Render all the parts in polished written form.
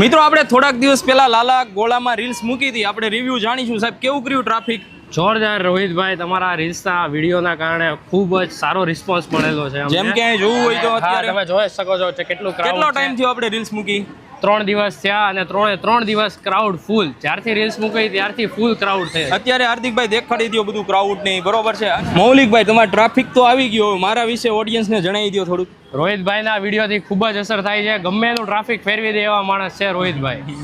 મિત્રો આપણે થોડાક દિવસ પહેલા લાલા ગોળામાં રીલ્સ મૂકી હતી, આપણે રિવ્યુ જાણીશું સાહેબ કેવું કર્યું ટ્રાફિક? જોરદાર રોહિતભાઈ, તમારા રીલ્સના વિડીયોના કારણે ખૂબ જ સારો રિસ્પોન્સ મળેલો છે. જેમ કે અહીં જોવું હોય તો અત્યારે તમે જોઈ શકો છો કે કેટલો ટાઈમ થયો આપણે રીલ્સ મૂકી? 3 દિવસ થયા અને 3 દિવસ ક્રાઉડ ફૂલ. જ્યારથી રીલ્સ મૂકી ત્યારથી ફૂલ ક્રાઉડ છે. અત્યારે હાર્દિકભાઈ દેખાડી દો બધું ક્રાઉડ નહીં, બરોબર છે? મૌલિકભાઈ તમારો ટ્રાફિક તો આવી ગયો, મારા વિશે ઓડિયન્સને જણાવી દો થોડુંક. રોહિતભાઈના વિડીયોથી ખૂબ જ અસર થાય છે. ગમે એનું ટ્રાફિક ફેરવી દે એવા માણસ છે રોહિતભાઈ.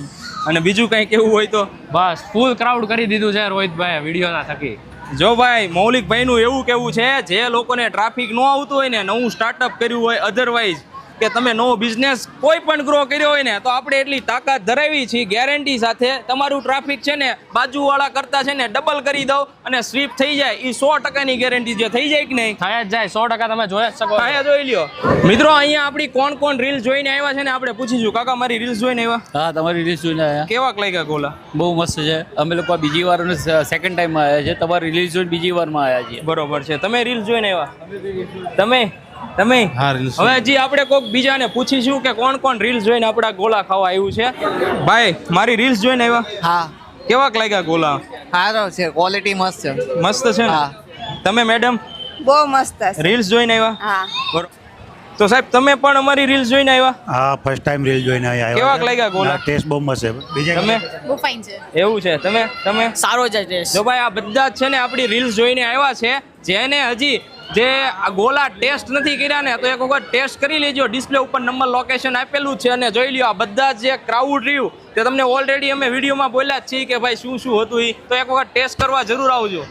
અને બીજું કંઈ કેવું હોય તો બસ ફૂલ ક્રાઉડ કરી દીધું છે રોહિતભાઈ વિડીયોના થકી. જો ભાઈ મૌલિકભાઈનું એવું કેવું છે, જે લોકોને ટ્રાફિક ન આવતું હોય ને, નવું સ્ટાર્ટઅપ કર્યું હોય, અધરવાઇઝ કે તમે નવો બિઝનેસ કોઈ પણ ગ્રો કર્યો હોય ને, તો આપણે એટલી તાકાત ધરાવી છીએ ગેરંટી સાથે. તમારું ટ્રાફિક છે ને બાજુવાળા કરતા છે ને ડબલ કરી દઉં અને સ્વીપ થઈ જાય, એ 100%ની ગેરંટી છે. થઈ જાય કે નહીં? થઈ જ જાય 100%. તમે જોઈ જ શકો. અહીંયા જોઈ લ્યો મિત્રો, અહીંયા આપણી કોણ રીલ જોઈને આવ્યા છે ને, આપણે પૂછીશું. કાકા મારી રીલ્સ જોઈને આવ્યા? હા, તમારી રીલ્સ જોઈને આવ્યા. કેવાક લાગ્યા ગોલા? બહુ મસ્ત છે. અમે લોકો બીજી વાર અને સેકન્ડ ટાઈમમાં આવ્યા છે. તમારી રીલ્સ જોઈને બીજી વારમાં આવ્યા છીએ. બરોબર છે. તમે રીલ્સ જોઈને આવ્યા? તમે હવે હજી આપણે કોઈક બીજાને પૂછીશું કે કોણ રીલ્સ જોઈને આપણા ગોલા ખાવા આવ્યું છે. ભાઈ મારી રીલ્સ જોઈને આવ્યા? હા. કેવાક લાગ્યા ગોલા? સારો છે, ક્વોલિટી મસ્ત છે. મસ્ત છે ને? તમે મેડમ બહુ મસ્ત છે. રીલ્સ જોઈને આવ્યા? હા. બરોબર. તો સાહેબ તમે પણ અમારી રીલ્સ જોઈને આવ્યા? હા, ફર્સ્ટ ટાઈમ રીલ જોઈને આવ્યા. કેવાક લાગ્યા ગોલા? ટેસ્ટ બહુ મસ્ત છે. બીજા તમે? બહુ ફાઇન છે. એવું છે. તમે સારો છે ટેસ્ટ. જો ભાઈ આ બધા જ છે ને આપણી રીલ્સ જોઈને આવ્યા છે. જેને હજી જે આ ગોલા ટેસ્ટ નથી કર્યા ને, તો એક વખત ટેસ્ટ કરી લેજો. ડિસ્પ્લે ઉપર નંબર લોકેશન આપેલું છે અને જોઈ લ્યો. આ બધા જે ક્રાઉડ રહ્યું તે તમને ઓલરેડી અમે વિડીયોમાં બોલ્યા જ છીએ કે ભાઈ શું હતું એ, તો એક વખત ટેસ્ટ કરવા જરૂર આવજો.